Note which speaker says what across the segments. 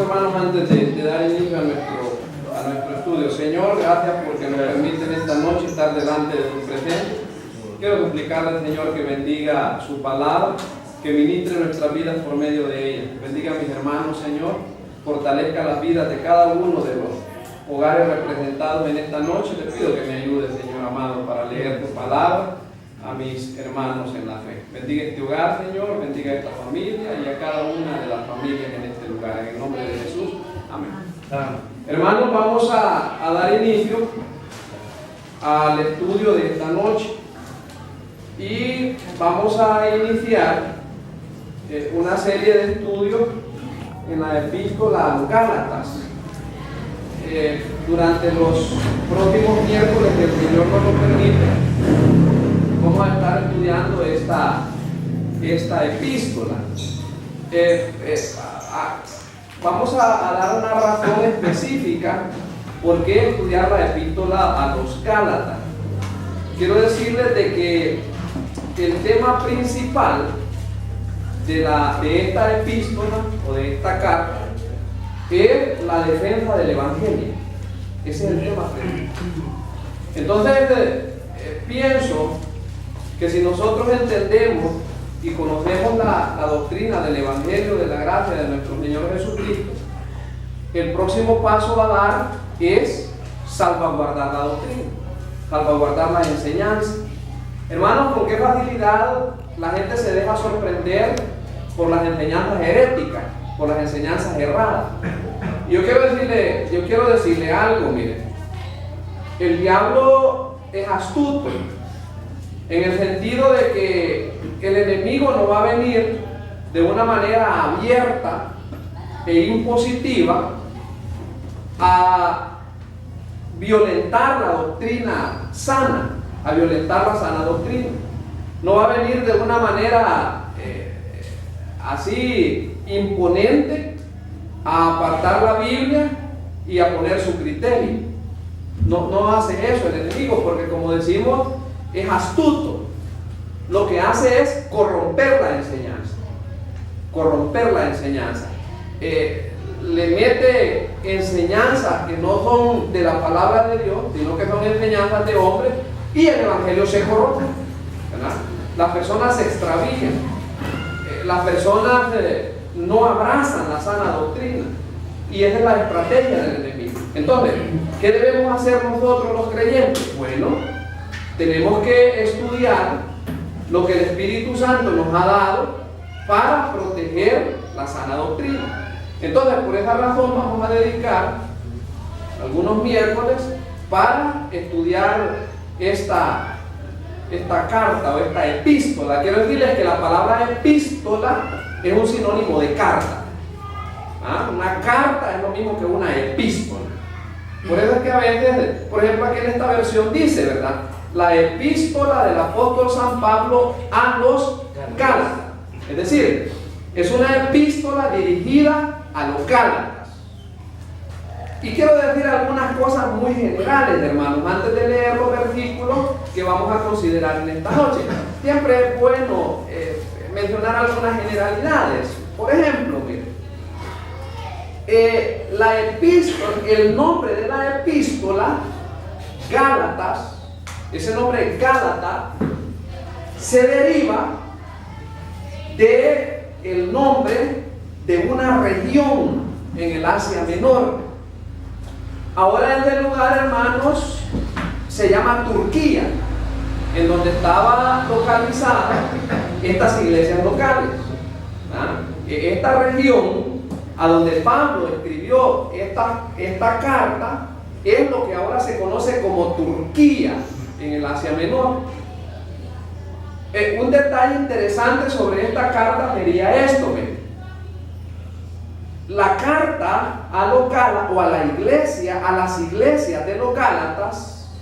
Speaker 1: hermanos, antes de dar inicio a nuestro estudio. Señor, gracias porque nos permiten esta noche estar delante de tu presencia. Quiero suplicarle al Señor que bendiga su palabra, que ministre nuestras vidas por medio de ella. Bendiga a mis hermanos, Señor, fortalezca las vidas de cada uno de los hogares representados en esta noche. Te pido que me ayude, Señor amado, para leer tu palabra a mis hermanos en la fe. Bendiga este hogar, Señor, bendiga esta familia y a cada una de las familias en este lugar. En el nombre de Jesús, amén. Hermanos, vamos a dar inicio al estudio de esta noche y vamos a iniciar una serie de estudios en la epístola a los Gálatas. Durante los próximos miércoles, que el Señor nos lo permite, vamos a estar estudiando esta epístola. Vamos a dar una razón específica por qué estudiar la epístola a los Gálatas. Quiero decirles de que el tema principal de esta epístola o de esta carta es la defensa del Evangelio. Ese es el tema principal. Entonces, pienso que si nosotros entendemos y conocemos la doctrina del Evangelio de la gracia de nuestro Señor Jesucristo, el próximo paso a dar es salvaguardar la doctrina, salvaguardar la enseñanza. Hermanos, con qué facilidad la gente se deja sorprender por las enseñanzas heréticas, por las enseñanzas erradas. Y yo quiero decirle algo, mire. El diablo es astuto, en el sentido de que el enemigo no va a venir de una manera abierta e impositiva a violentar la doctrina sana, a violentar la sana doctrina. No va a venir de una manera así imponente a apartar la Biblia y a poner su criterio. No hace eso el enemigo, porque como decimos, es astuto. Lo que hace es corromper la enseñanza. Corromper la enseñanza. Le mete enseñanzas que no son de la palabra de Dios, sino que son enseñanzas de hombres, y el evangelio se corrompe, ¿verdad? Las personas se extravían, las personas no abrazan la sana doctrina, y esa es la estrategia del enemigo. Entonces, ¿qué debemos hacer nosotros los creyentes? Bueno, tenemos que estudiar lo que el Espíritu Santo nos ha dado para proteger la sana doctrina. Entonces, por esa razón vamos a dedicar algunos miércoles para estudiar esta carta o esta epístola. Quiero decirles que la palabra epístola es un sinónimo de carta. Una carta es lo mismo que una epístola. Por eso es que a veces, por ejemplo, aquí en esta versión dice, ¿verdad?, la epístola del apóstol San Pablo a los Gálatas. Es decir, es una epístola dirigida a los Gálatas. Y quiero decir algunas cosas muy generales, hermanos, antes de leer los versículos que vamos a considerar en esta noche. Siempre es bueno mencionar algunas generalidades. Por ejemplo, miren, la epístola, el nombre de la epístola, Gálatas, ese nombre Gálata, se deriva del nombre de una región en el Asia Menor. Ahora este lugar, hermanos, se llama Turquía, en donde estaban localizadas estas iglesias locales. Esta región a donde Pablo escribió esta carta es lo que ahora se conoce como Turquía en el Asia Menor. Un detalle interesante sobre esta carta sería esto, ¿ven? La carta a los Gálatas, o a la iglesia, a las iglesias de los Gálatas,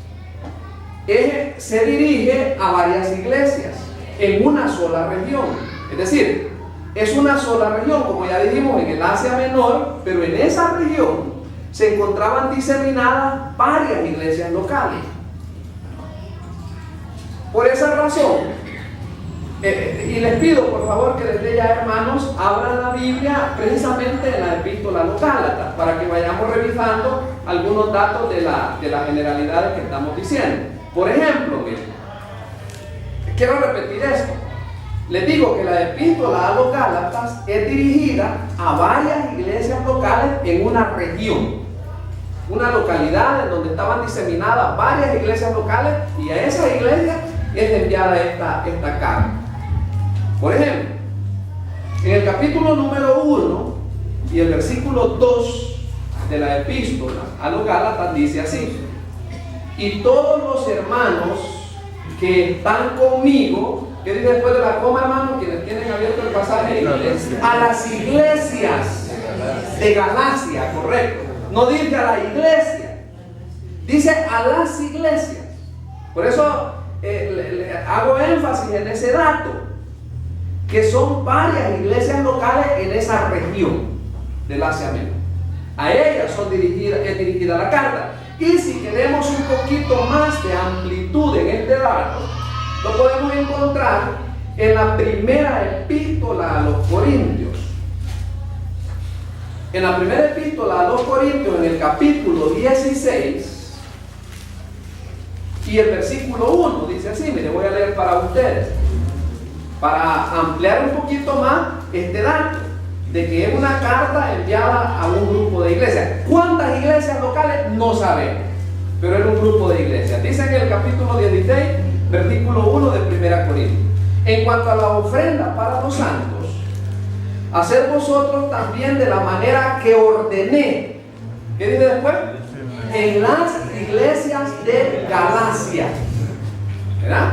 Speaker 1: se dirige a varias iglesias en una sola región. Es decir, es una sola región, como ya dijimos, en el Asia Menor, pero en esa región se encontraban diseminadas varias iglesias locales. Por esa razón, Y les pido por favor que desde ya, hermanos, abran la Biblia precisamente en la epístola a los Gálatas, para que vayamos revisando algunos datos de las generalidades que estamos diciendo. Por ejemplo, miren, quiero repetir esto. Les digo que la epístola a los Gálatas es dirigida a varias iglesias locales en una región, una localidad en donde estaban diseminadas varias iglesias locales, y a esas iglesias es enviada esta carta. Por ejemplo, en el capítulo número 1 y el versículo 2 de la epístola a los Gálatas dice así: y todos los hermanos que están conmigo, ¿qué dice después de la coma, hermanos? Quienes tienen abierto el pasaje, a las iglesias de Galacia, correcto. No dice a la iglesia, dice a las iglesias. Por eso hago énfasis en ese dato, que son varias iglesias locales en esa región del Asia Menor. A ellas es dirigida la carta. Y si queremos un poquito más de amplitud en este dato, lo podemos encontrar en la primera epístola a los Corintios. En la primera epístola a los Corintios, en el capítulo 16 y el versículo 1, dice así, mire, voy a leer para ustedes, para ampliar un poquito más este dato, de que es una carta enviada a un grupo de iglesias. ¿Cuántas iglesias locales? No sabemos, pero era un grupo de iglesias. Dice en el capítulo 16, versículo 1 de 1 Corintios: en cuanto a la ofrenda para los santos, haced vosotros también de la manera que ordené. ¿Qué dice después? En las iglesias de Galacia. ¿Verdad?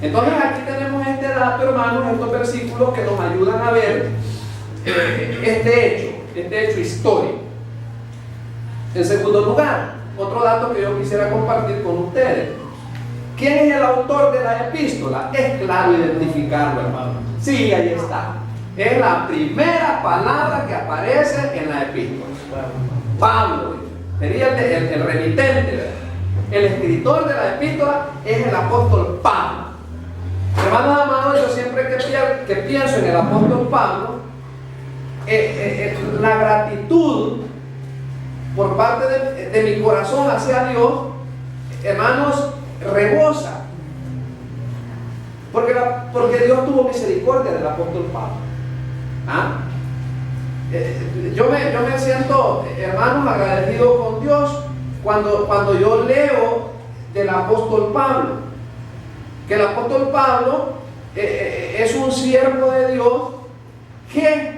Speaker 1: Entonces aquí tenemos este dato, hermanos, estos versículos que nos ayudan a ver este hecho histórico. En segundo lugar, otro dato que yo quisiera compartir con ustedes: ¿quién es el autor de la epístola? Es claro identificarlo, hermano. Sí, ahí está. Es la primera palabra que aparece en la epístola. Pablo, sería el remitente, ¿verdad? El escritor de la epístola es el apóstol Pablo. Hermanos amados, yo siempre que pienso en el apóstol Pablo, la gratitud por parte de mi corazón hacia Dios, hermanos, rebosa. Porque Dios tuvo misericordia del apóstol Pablo. ¿Ah? Yo me siento, hermanos, agradecido con Dios cuando yo leo del apóstol Pablo, que el apóstol Pablo es un siervo de Dios que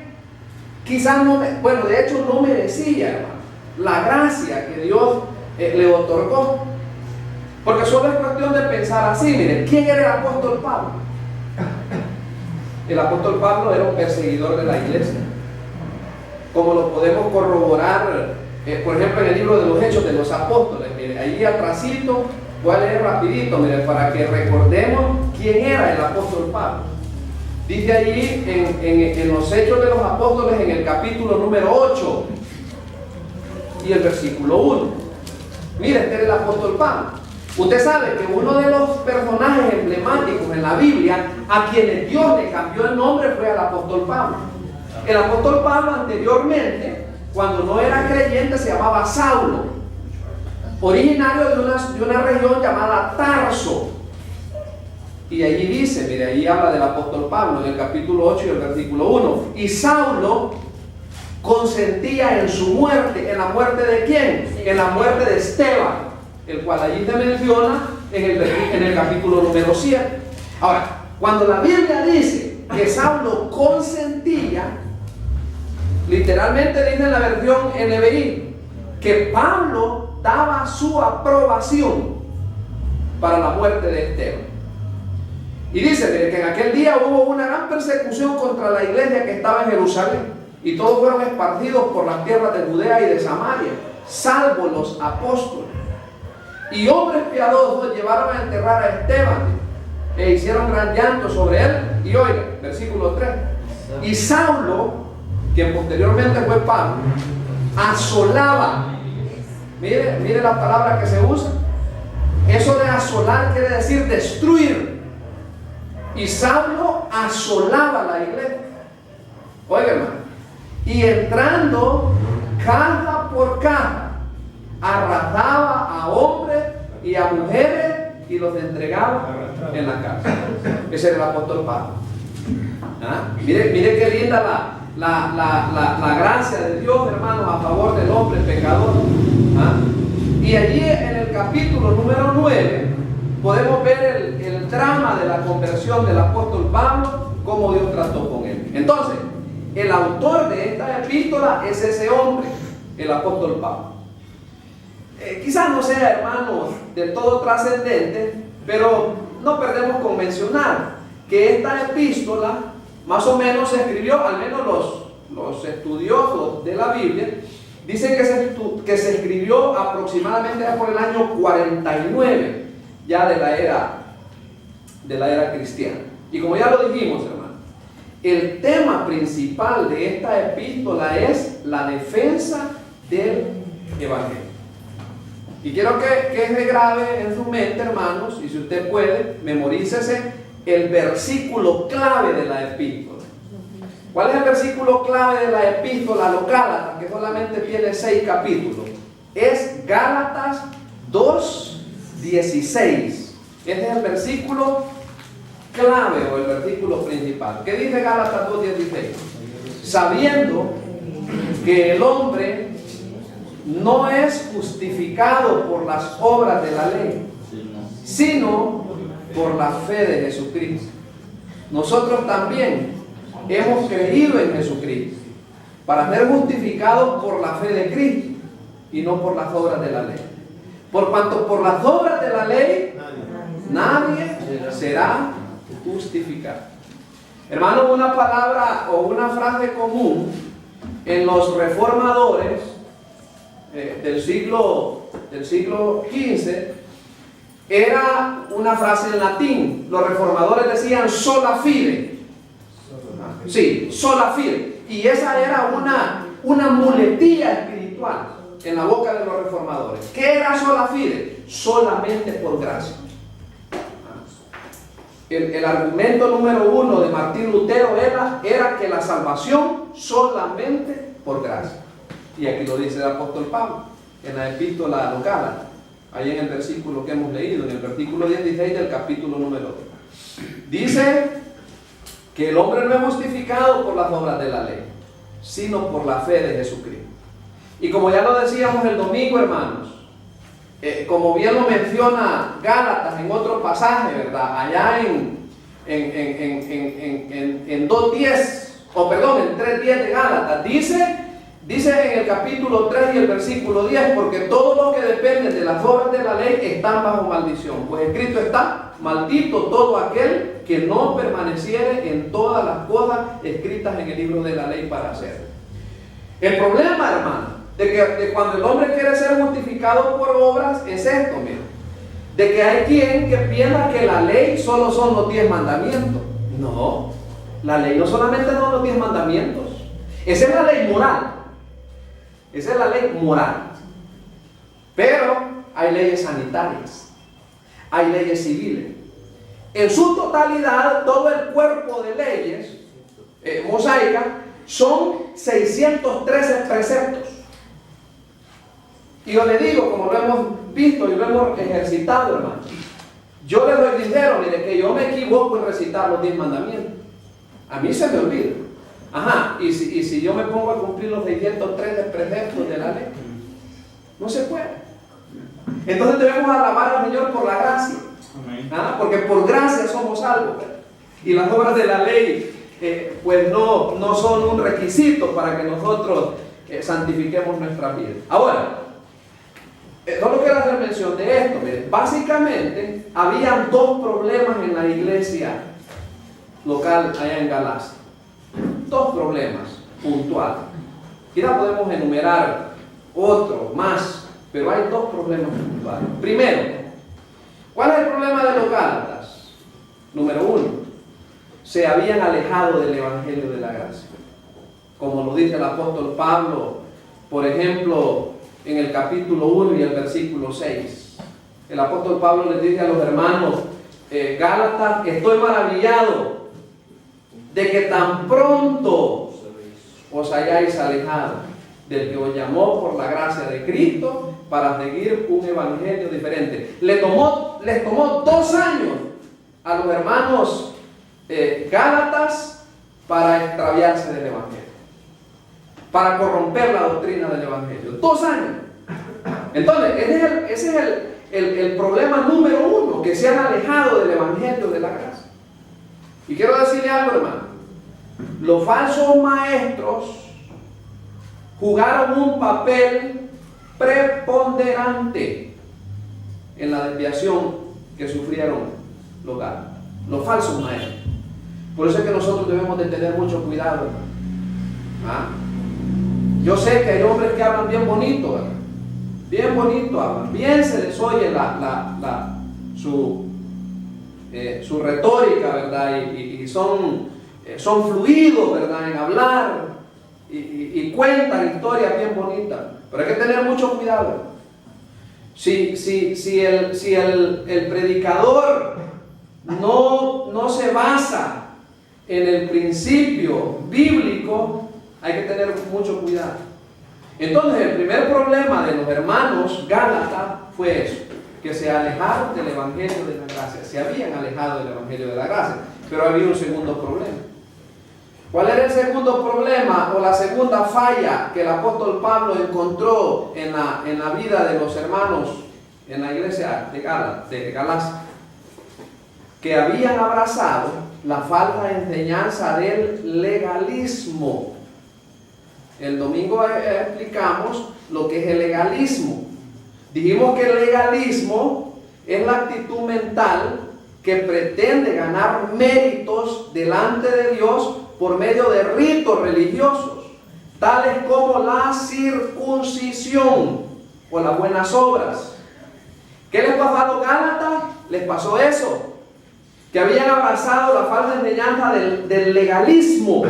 Speaker 1: quizás de hecho no merecía, hermano, la gracia que Dios le otorgó. Porque solo es cuestión de pensar así. Miren, ¿quién era el apóstol Pablo? El apóstol Pablo era un perseguidor de la iglesia, como lo podemos corroborar, por ejemplo, en el libro de los Hechos de los Apóstoles. Miren, ahí atrásito, voy a leer rapidito, miren, para que recordemos quién era el apóstol Pablo. Dice allí en los Hechos de los Apóstoles, en el capítulo número 8 y el versículo 1. Mire, este era el apóstol Pablo. Usted sabe que uno de los personajes emblemáticos en la Biblia a quienes Dios le cambió el nombre fue al apóstol Pablo. El apóstol Pablo anteriormente, cuando no era creyente, se llamaba Saulo, originario de una región llamada Tarso. Y allí dice, mire, ahí habla del apóstol Pablo en el capítulo 8 y el versículo 1. Y Saulo consentía en su muerte. ¿En la muerte de quién? En la muerte de Esteban, el cual allí se menciona en el capítulo número 7. Ahora, cuando la Biblia dice que Saulo consentía, literalmente dice en la versión NBI que Pablo daba su aprobación para la muerte de Esteban. Y dice que en aquel día hubo una gran persecución contra la iglesia que estaba en Jerusalén, y todos fueron esparcidos por las tierras de Judea y de Samaria, salvo los apóstoles. Y hombres piadosos llevaron a enterrar a Esteban e hicieron gran llanto sobre él. Y oiga, versículo 3. Y Saulo, quien posteriormente fue Pablo, asolaba. Mire la palabra que se usa. Eso de asolar quiere decir destruir. Y Saulo asolaba la iglesia. Oiga, hermano. Y entrando casa por casa, arrasaba a hombres y a mujeres y los entregaba en la cárcel. Ese era el apóstol Pablo. ¿Ah? Mire qué linda la gracia de Dios, hermanos, a favor del hombre pecador. ¿Ah? Y allí en el capítulo número 9 podemos ver el drama de la conversión del apóstol Pablo, cómo Dios trató con él. Entonces, el autor de esta epístola es ese hombre, el apóstol Pablo. Quizás no sea, hermanos, del todo trascendente, pero no perdemos con mencionar que esta epístola más o menos se escribió, al menos los estudiosos de la Biblia dicen que se escribió aproximadamente por el año 49 ya de la era cristiana. Y como ya lo dijimos, hermano, el tema principal de esta epístola es la defensa del Evangelio. Y quiero que quede grave en su mente, hermanos, y si usted puede, memorícese el versículo clave de la epístola. ¿Cuál es el versículo clave de la epístola a los Gálatas, que solamente tiene 6 capítulos? Es Gálatas 2:16. Este es el versículo clave o el versículo principal. ¿Qué dice Gálatas 2:16? Sabiendo que el hombre no es justificado por las obras de la ley, sino por la fe de Jesucristo. Nosotros también hemos creído en Jesucristo para ser justificados por la fe de Cristo y no por las obras de la ley. Por cuanto por las obras de la ley nadie será justificado. Hermano, una palabra o una frase común en los reformadores del siglo XV era una frase en latín. Los reformadores decían sola fide. Sí, sola fide. Y esa era una muletilla espiritual en la boca de los reformadores. ¿Qué era sola fide? Solamente por gracia. El argumento número 1 de Martín Lutero era que la salvación solamente por gracia. Y aquí lo dice el apóstol Pablo en la epístola a los Gálatas, ahí en el versículo que hemos leído, en el versículo 16 del capítulo número 2. Dice que el hombre no es justificado por las obras de la ley, sino por la fe de Jesucristo. Y como ya lo decíamos el domingo, hermanos, como bien lo menciona Gálatas en otro pasaje, ¿verdad? Allá en 2:10, o perdón, en 3:10 de Gálatas, dice en el capítulo 3 y el versículo 10, porque todos los que dependen de las obras de la ley están bajo maldición, pues escrito está, maldito todo aquel que no permaneciere en todas las cosas escritas en el libro de la ley para hacer. El problema, hermano, de cuando el hombre quiere ser justificado por obras es esto, mira, de que hay quien que piensa que la ley solo son los 10 mandamientos. No, la ley no solamente son los 10 mandamientos, esa es la ley moral. Esa es la ley moral. Pero hay leyes sanitarias, hay leyes civiles. En su totalidad, todo el cuerpo de leyes mosaicas son 613 preceptos. Y yo le digo, como lo hemos visto y lo hemos ejercitado, hermano, yo le doy dinero, mire, que yo me equivoco en recitar los 10 mandamientos. A mí se me olvida. Ajá, y si yo me pongo a cumplir los 613 preceptos de la ley, no se puede. Entonces debemos alabar al Señor por la gracia. ¿Ah? Porque por gracia somos salvos. Y las obras de la ley pues no son un requisito para que nosotros santifiquemos nuestra vida. Ahora, solo quiero hacer mención de esto. Miren, básicamente habían 2 problemas en la iglesia local allá en Galacia. 2 problemas puntuales. Quizá podemos enumerar otro más, pero hay 2 problemas puntuales. Primero, ¿cuál es el problema de los Gálatas? Número 1, se habían alejado del Evangelio de la gracia. Como lo dice el apóstol Pablo, por ejemplo, en el capítulo 1 y el versículo 6. El apóstol Pablo les dice a los hermanos Gálatas: estoy maravillado de que tan pronto os hayáis alejado del que os llamó por la gracia de Cristo para seguir un evangelio diferente. Les tomó 2 años a los hermanos Gálatas para extraviarse del evangelio, para corromper la doctrina del evangelio. 2 años. Entonces, ese es el problema número 1, que se han alejado del evangelio de la gracia. Y quiero decirle algo, hermano. Los falsos maestros jugaron un papel preponderante en la desviación que sufrieron los Gálatas, los falsos maestros. Por eso es que nosotros debemos de tener mucho cuidado, hermano. ¿Ah? Yo sé que hay hombres que hablan bien bonito, ¿verdad? Bien bonito hablan, bien se les oye su retórica, ¿verdad? Y son fluidos, ¿verdad? En hablar y cuentan historias bien bonitas. Pero hay que tener mucho cuidado. Si el predicador no se basa en el principio bíblico, hay que tener mucho cuidado. Entonces, el primer problema de los hermanos Gálatas fue eso, que se alejaron del evangelio de la gracia. Se habían alejado del evangelio de la gracia, pero había un segundo problema. ¿Cuál era el segundo problema o la segunda falla que el apóstol Pablo encontró en la vida de los hermanos en la iglesia de Galacia? Que habían abrazado la falsa enseñanza del legalismo. El domingo explicamos lo que es el legalismo. Dijimos que el legalismo es la actitud mental que pretende ganar méritos delante de Dios por medio de ritos religiosos, tales como la circuncisión o las buenas obras. ¿Qué les pasó a los Gálatas? Les pasó eso, que habían abrazado la falsa enseñanza del legalismo.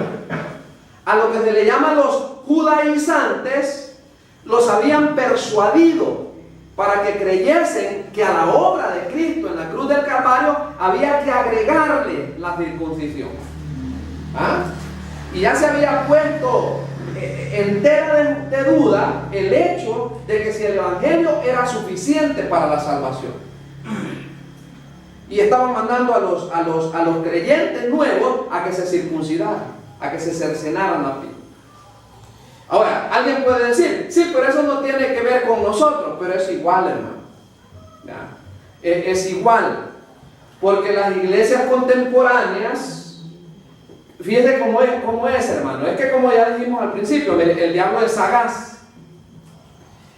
Speaker 1: A lo que se le llama los judaizantes, los habían persuadido para que creyesen que a la obra de Cristo en la cruz del Calvario había que agregarle la circuncisión. ¿Ah? Y ya se había puesto entera de duda el hecho de que si el evangelio era suficiente para la salvación. Y estaban mandando a los creyentes nuevos a que se circuncidaran, a que se cercenaran la piel. Ahora, alguien puede decir, sí, pero eso no tiene que ver con nosotros, pero es igual, hermano. ¿Ya? Es igual, porque las iglesias contemporáneas, fíjense cómo es, hermano. Es que, como ya dijimos al principio, el diablo es sagaz.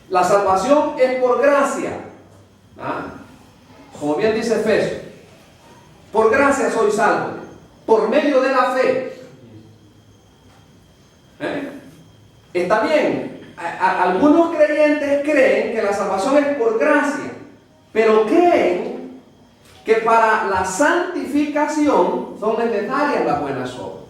Speaker 1: La salvación es por gracia. ¿Ah? Como bien dice Efesios, por gracia soy salvo, por medio de la fe. Está bien, algunos creyentes creen que la salvación es por gracia, pero creen que para la santificación son necesarias las buenas obras,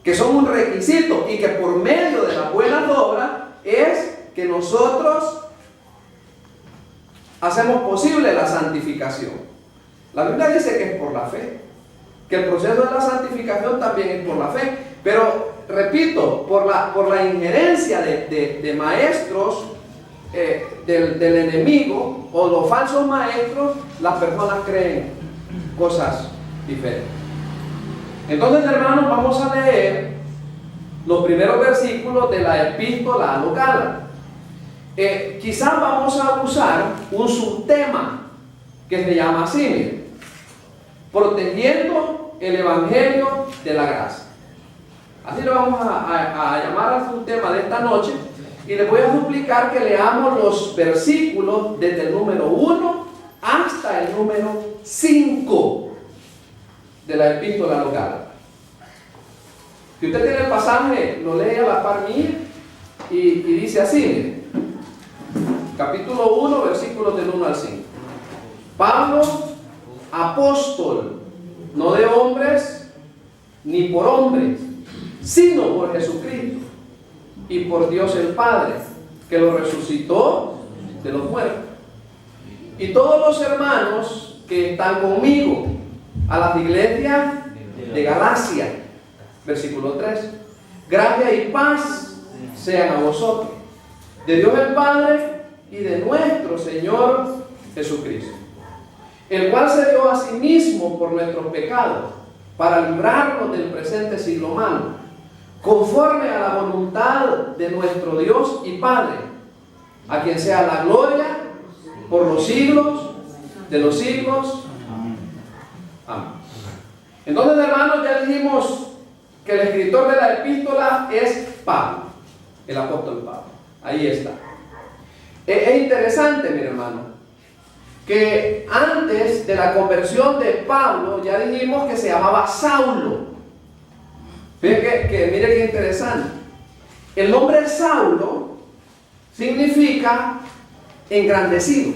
Speaker 1: que son un requisito, y que por medio de las buenas obras es que nosotros hacemos posible la santificación. La Biblia dice que es por la fe, que el proceso de la santificación también es por la fe, pero repito, por la injerencia de maestros del enemigo o los falsos maestros, las personas creen cosas diferentes. Entonces, hermanos, vamos a leer los primeros versículos de la epístola a los Gálatas. Quizás vamos a usar un subtema que se llama así, miren, protegiendo el evangelio de la gracia. Así lo vamos a llamar al subtema de esta noche, y les voy a suplicar que leamos los versículos desde el número 1 hasta el número 5 de la epístola a los Gálatas. Si usted tiene el pasaje, lo lee a la par mía y dice así, miren. Capítulo 1, versículos del 1 al 5. Pablo, apóstol, no de hombres ni por hombres, sino por Jesucristo y por Dios el Padre, que lo resucitó de los muertos. Y todos los hermanos que están conmigo, a las iglesias de Galacia, versículo 3. Gracia y paz sean a vosotros, de Dios el Padre y de nuestro Señor Jesucristo, el cual se dio a sí mismo por nuestros pecados, para librarnos del presente siglo malo, conforme a la voluntad de nuestro Dios y Padre, a quien sea la gloria por los siglos de los siglos. Amén. Entonces, hermanos, ya dijimos que el escritor de la epístola es Pablo, el apóstol Pablo. Ahí está. Es interesante, mi hermano, que antes de la conversión de Pablo, ya dijimos que se llamaba Saulo. Mire qué interesante. El nombre Saulo significa engrandecido.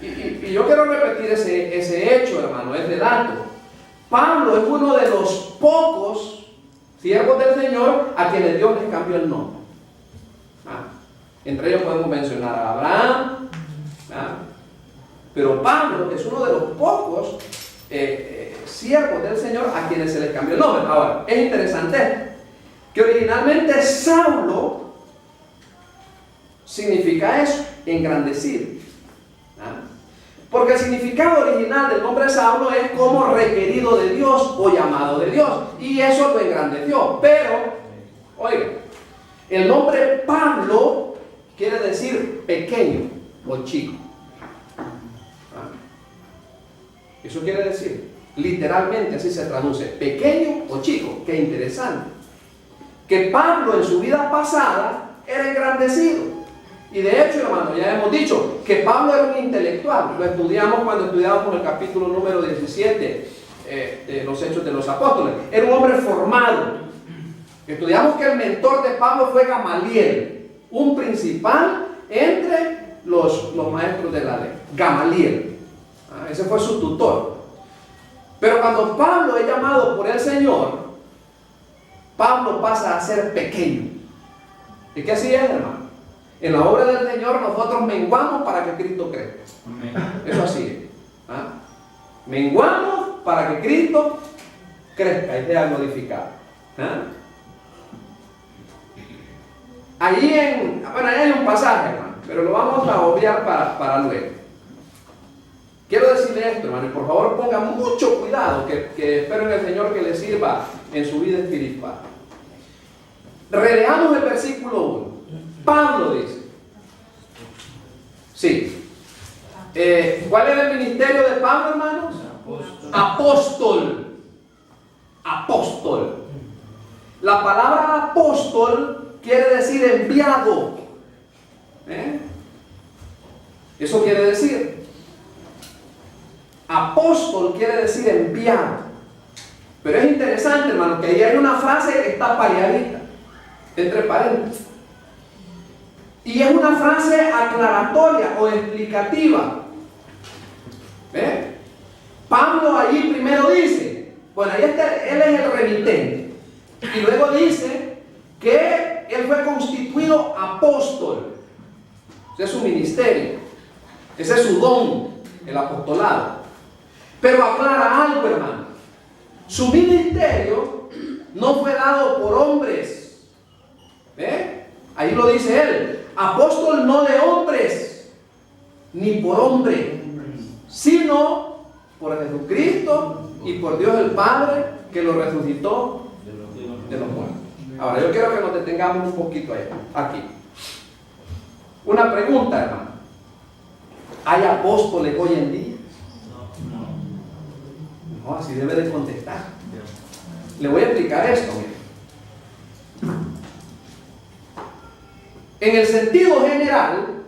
Speaker 1: Y yo quiero repetir ese hecho, hermano, ese dato. Pablo es uno de los pocos siervos del Señor a quienes Dios les cambió el nombre. Entre ellos podemos mencionar a Abraham, pero Pablo es uno de los pocos siervos del Señor a quienes se les cambió el nombre. Ahora, es interesante que originalmente Saulo significa eso, engrandecido. Porque el significado original del nombre Saulo es como requerido de Dios o llamado de Dios, y eso lo engrandeció. Pero, oiga, el nombre Pablo quiere decir pequeño o chico. Eso quiere decir, literalmente así se traduce, pequeño o chico. Qué interesante. Que Pablo en su vida pasada era engrandecido. Y de hecho, hermano, ya hemos dicho que Pablo era un intelectual. Lo estudiamos cuando estudiábamos el capítulo número 17 de los Hechos de los Apóstoles. Era un hombre formado. Estudiamos que el mentor de Pablo fue Gamaliel, un principal entre los maestros de la ley. Gamaliel. Ese fue su tutor. Pero cuando Pablo es llamado por el Señor, Pablo pasa a ser pequeño. ¿Y qué así es, hermano? En la obra del Señor nosotros menguamos para que Cristo crezca. Eso así es. Menguamos para que Cristo crezca y sea glorificado. Ahí hay un pasaje, hermano, pero lo vamos a obviar para luego. Quiero decirle esto, hermano, y por favor ponga mucho cuidado, que espero en el Señor que le sirva en su vida espiritual. Releamos el versículo 1. Pablo dice, sí. ¿Cuál era el ministerio de Pablo, hermanos? Apóstol. Apóstol. La palabra apóstol quiere decir enviado. Eso quiere decir. Apóstol quiere decir enviado. Pero es interesante, hermano, que ahí hay una frase que está pareadita, entre paréntesis. Y es una frase aclaratoria o explicativa. Pablo allí primero dice, bueno, ahí está, él es el remitente. Y luego dice que él fue constituido apóstol. Ese es su ministerio. Ese es su don, el apostolado. Pero aclara algo, hermano. Su ministerio no fue dado por hombres. Ahí lo dice él. Apóstol no de hombres, ni por hombre, sino por Jesucristo y por Dios el Padre, que lo resucitó de los muertos. Ahora, yo quiero que nos detengamos un poquito aquí. Una pregunta, hermano. ¿Hay apóstoles hoy en día? No, así debe de contestar. Le voy a explicar esto, mire. En el sentido general,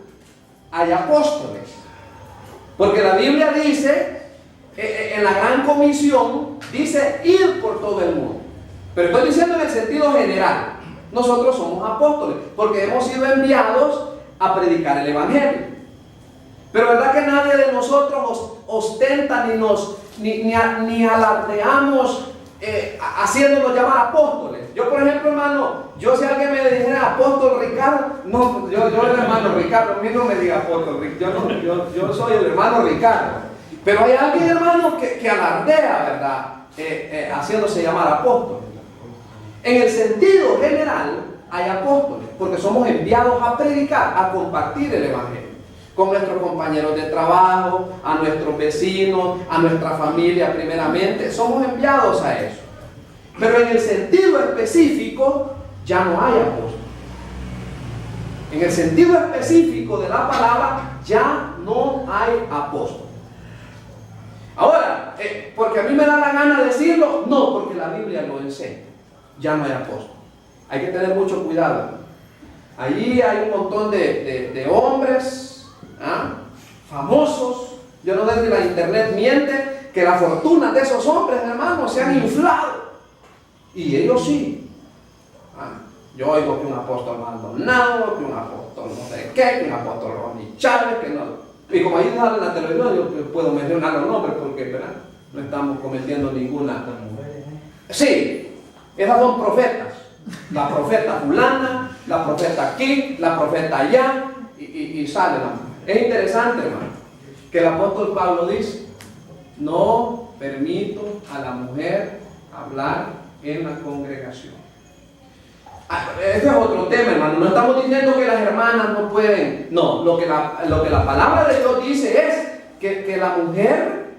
Speaker 1: hay apóstoles. Porque la Biblia dice, en la gran comisión, dice ir por todo el mundo. Pero estoy diciendo en el sentido general. Nosotros somos apóstoles, porque hemos sido enviados a predicar el Evangelio. Pero verdad que nadie de nosotros ostenta ni alardeamos haciéndonos llamar apóstoles. Yo, por ejemplo, hermano, si alguien me dijera apóstol Ricardo, no, yo el hermano Ricardo, a mí no me diga apóstol, yo soy el hermano Ricardo. Pero hay alguien, hermano, que alardea, ¿verdad? Haciéndose llamar apóstol. En el sentido general, hay apóstoles, porque somos enviados a predicar, a compartir el evangelio con nuestros compañeros de trabajo, a nuestros vecinos, a nuestra familia primeramente. Somos enviados a eso. Pero en el sentido específico, ya no hay apóstol. En el sentido específico de la palabra, ya no hay apóstol. Ahora, porque a mí me da la gana decirlo, no, porque la Biblia lo enseña. Ya no hay apóstol. Hay que tener mucho cuidado. Allí hay un montón de hombres famosos. Yo no sé si la internet miente, que las fortunas de esos hombres, hermanos, se han inflado. Y ellos sí. Yo oigo que un apóstol Maldonado, que un apóstol no sé qué, que un apóstol Ronnie Chávez, que no. Y como ahí sale en la televisión, yo puedo mencionar los nombres porque, ¿verdad?, no estamos cometiendo ninguna. Sí, esas son profetas. La profeta fulana, la profeta aquí, la profeta allá, y sale la mujer. Es interesante, hermano, que el apóstol Pablo dice: no permito a la mujer hablar en la congregación. Este es otro tema, hermano. No estamos diciendo que las hermanas no pueden. No, lo que la palabra de Dios dice es que la mujer,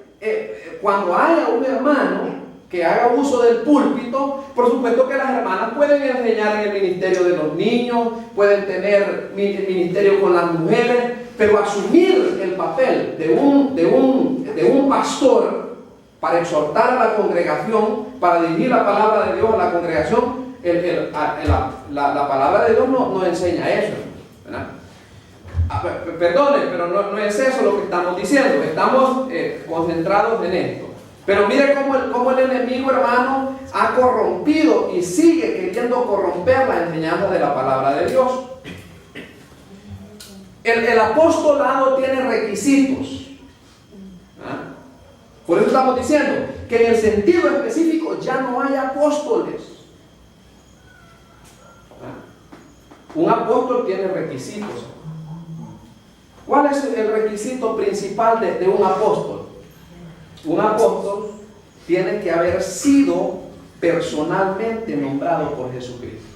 Speaker 1: cuando haya un hermano que haga uso del púlpito, por supuesto que las hermanas pueden enseñar en el ministerio de los niños, pueden tener ministerio con las mujeres, pero asumir el papel de un pastor para exhortar a la congregación, para dirigir la palabra de Dios a la congregación, la palabra de Dios no enseña eso, ¿verdad? Perdone, pero no es eso lo que estamos diciendo. Estamos concentrados en esto. Pero mire cómo el enemigo, hermano, ha corrompido y sigue queriendo corromper la enseñanza de la palabra de Dios. El apostolado tiene requisitos. Por eso estamos diciendo que en el sentido específico ya no hay apóstoles. Un apóstol tiene requisitos. ¿Cuál es el requisito principal de un apóstol? Un apóstol tiene que haber sido personalmente nombrado por Jesucristo.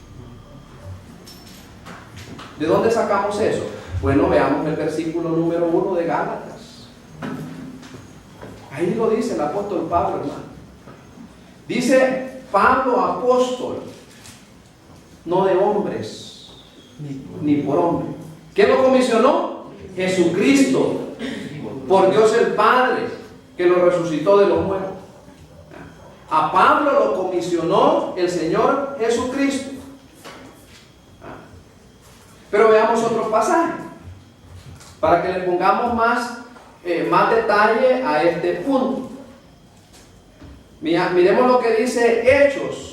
Speaker 1: ¿De dónde sacamos eso? Bueno, veamos el versículo número 1 de Gálatas. Ahí lo dice el apóstol Pablo, hermano. Dice: Pablo, apóstol, no de hombres, ni por hombre. ¿Quién lo comisionó? Jesucristo, por Dios el Padre, que lo resucitó de los muertos. A Pablo lo comisionó el Señor Jesucristo. Pero veamos otros pasajes para que le pongamos más detalle a este punto. Miremos lo que dice Hechos.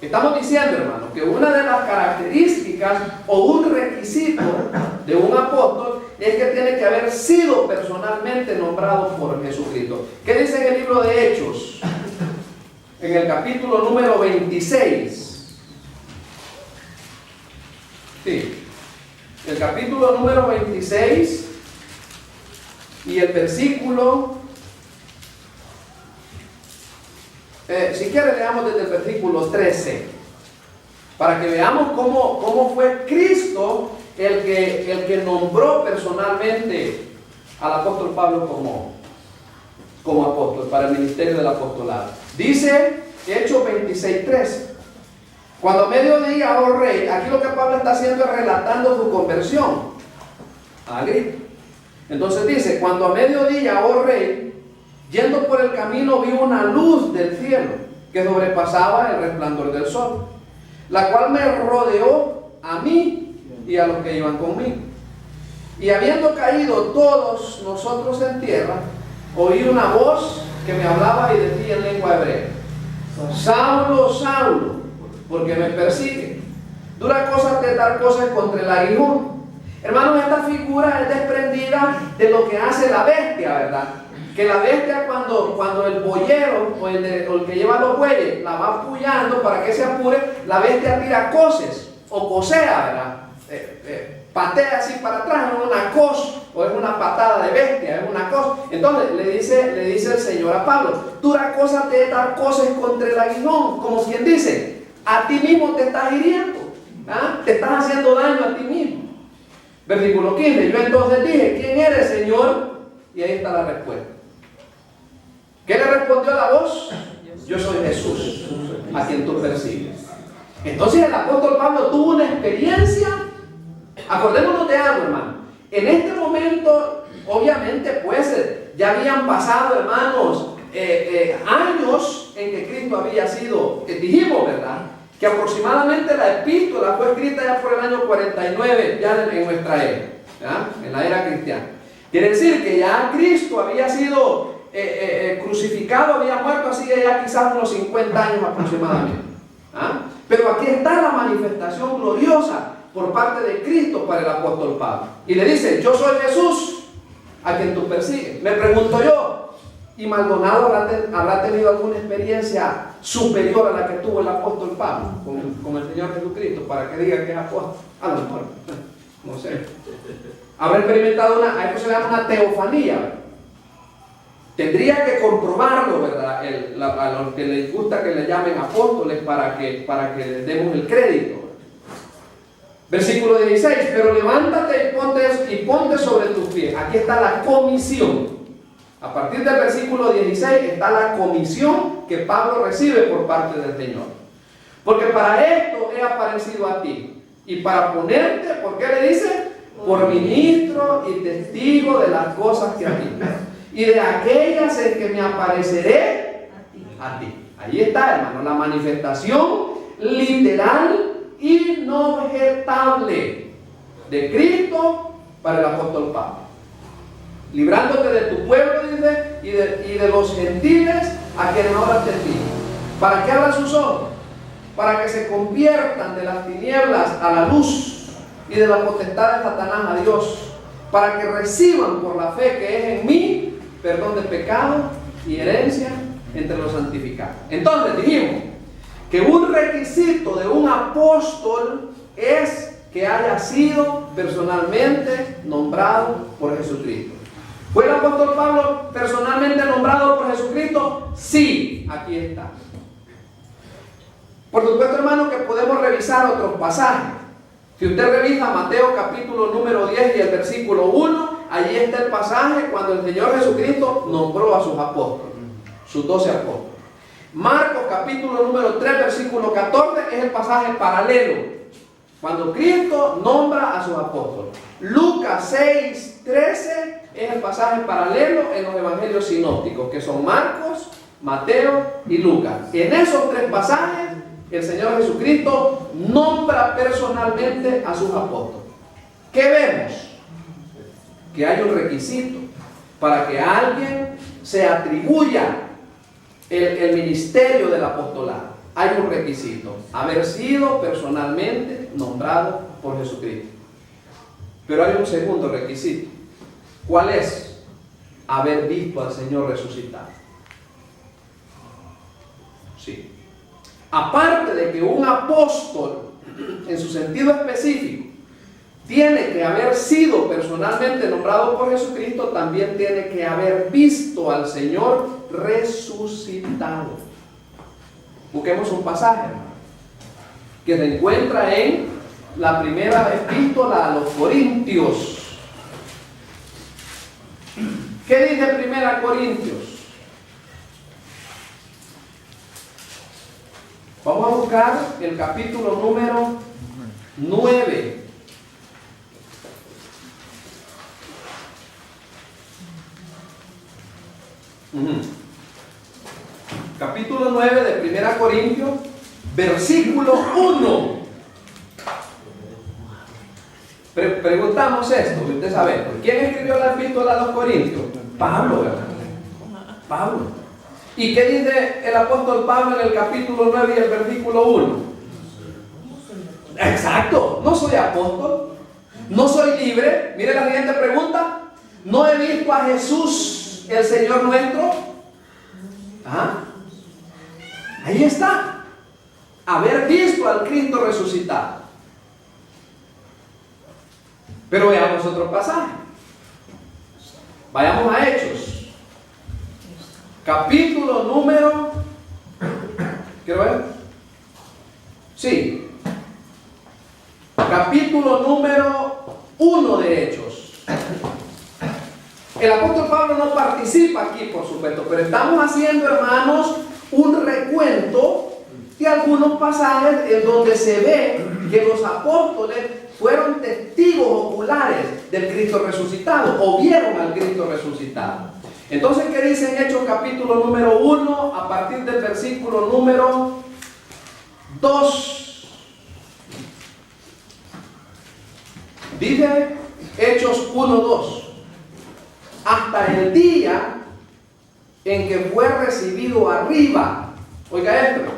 Speaker 1: Estamos diciendo, hermano, que una de las características o un requisito de un apóstol es que tiene que haber sido personalmente nombrado por Jesucristo. ¿Qué dice en el libro de Hechos? En el capítulo número 26. Sí, el capítulo número 26 y el versículo, si quiere leamos desde el versículo 13, para que veamos cómo fue Cristo el que nombró personalmente al apóstol Pablo como apóstol, para el ministerio del apostolado. Dice Hechos 26:13: cuando a mediodía, oh rey, aquí lo que Pablo está haciendo es relatando su conversión a Agripa. Entonces dice: cuando a mediodía, oh rey, yendo por el camino vi una luz del cielo que sobrepasaba el resplandor del sol, la cual me rodeó a mí y a los que iban conmigo. Y habiendo caído todos nosotros en tierra, oí una voz que me hablaba y decía en lengua hebrea: Saulo, Saulo, ¿por qué me persigue? Dura cosa te dar cosas contra el aguijón. Hermanos, esta figura es desprendida de lo que hace la bestia, ¿verdad? Que la bestia, cuando el boyero o el que lleva los bueyes la va apoyando para que se apure, la bestia tira coces o cosea, ¿verdad? patea así para atrás, es una cosa, o es una patada de bestia, es una cosa. Entonces le dice el Señor a Pablo: dura cosa te dar cosas contra el aguijón, como quien dice, a ti mismo te estás hiriendo, te estás haciendo daño a ti mismo. Versículo 15, yo entonces dije: ¿quién eres, Señor? Y ahí está la respuesta. ¿Qué le respondió la voz? Yo soy Jesús, a quien tú persigues. Entonces el apóstol Pablo tuvo una experiencia. Acordémonos de algo, hermano. En este momento, obviamente, pues ya habían pasado, hermanos, años en que Cristo había sido, dijimos, ¿verdad?, que aproximadamente la epístola fue escrita ya por el año 49, ya en nuestra era, ¿ya?, en la era cristiana. Quiere decir que ya Cristo había sido crucificado, había muerto, así que ya quizás unos 50 años aproximadamente. Pero aquí está la manifestación gloriosa por parte de Cristo para el apóstol Pablo. Y le dice: yo soy Jesús, a quien tú persigues. Me pregunto yo, ¿y Maldonado habrá tenido alguna experiencia superior a la que tuvo el apóstol Pablo con el Señor Jesucristo para que diga que es apóstol? A lo mejor, no sé. Habrá experimentado a esto se llama una teofanía, ¿verdad? Tendría que comprobarlo, ¿verdad?, a los que les gusta que le llamen apóstoles para que les demos el crédito. Versículo 16, pero levántate y ponte sobre tus pies. Aquí está la comisión. A partir del versículo 16 está la comisión que Pablo recibe por parte del Señor. Porque para esto he aparecido a ti. Y para ponerte, ¿por qué le dice? Por ministro y testigo de las cosas que a ti. Y de aquellas en que me apareceré a ti. Ahí está, hermano, la manifestación literal, inobjetable de Cristo para el apóstol Pablo. Librándote de tu pueblo, dice, y de los gentiles a quienes ahora te envío. ¿Para qué abran sus ojos? Para que se conviertan de las tinieblas a la luz y de la potestad de Satanás a Dios, para que reciban por la fe que es en mí perdón de pecado y herencia entre los santificados. Entonces dijimos que un requisito de un apóstol es que haya sido personalmente nombrado por Jesucristo. ¿Fue el apóstol Pablo personalmente nombrado por Jesucristo? Sí, aquí está. Por supuesto, hermano, que podemos revisar otros pasajes. Si usted revisa Mateo capítulo número 10 y el versículo 1, allí está el pasaje cuando el Señor Jesucristo nombró a sus apóstoles, sus 12 apóstoles. Marcos capítulo número 3 versículo 14 es el pasaje paralelo, cuando Cristo nombra a sus apóstoles. Lucas 6, 13 es el pasaje paralelo en los evangelios sinópticos, que son Marcos, Mateo y Lucas. En esos tres pasajes el Señor Jesucristo nombra personalmente a sus apóstoles. ¿Qué vemos? Que hay un requisito para que alguien se atribuya el ministerio del apostolado. Hay un requisito: haber sido personalmente nombrado por Jesucristo. Pero hay un segundo requisito. ¿Cuál es? Haber visto al Señor resucitado. Sí. Aparte de que un apóstol, en su sentido específico, tiene que haber sido personalmente nombrado por Jesucristo, también tiene que haber visto al Señor resucitado. Busquemos un pasaje, hermano, que se encuentra en la primera epístola a los Corintios. ¿Qué dice Primera Corintios? Vamos a buscar el capítulo número 9. Capítulo 9 de Primera Corintios, versículo 1. Preguntamos esto, usted sabe, ¿quién escribió la epístola a los Corintios? Pablo, ¿verdad? Pablo. ¿Y qué dice el apóstol Pablo en el capítulo 9 y el versículo 1? Exacto, no soy apóstol, no soy libre. Mire la siguiente pregunta: ¿no he visto a Jesús, el Señor nuestro? Ahí está, haber visto al Cristo resucitado. Pero veamos otro pasaje. Vayamos a Hechos. Capítulo número... ¿Quiero ver? Sí. Capítulo número 1 de Hechos. El apóstol Pablo no participa aquí, por supuesto, pero estamos haciendo, hermanos, un recuento de algunos pasajes en donde se ve que los apóstoles fueron testigos oculares del Cristo resucitado, o vieron al Cristo resucitado. Entonces, ¿qué dice en Hechos capítulo número 1, a partir del versículo número 2? Dice Hechos 1:2. Hasta el día en que fue recibido arriba, oiga esto,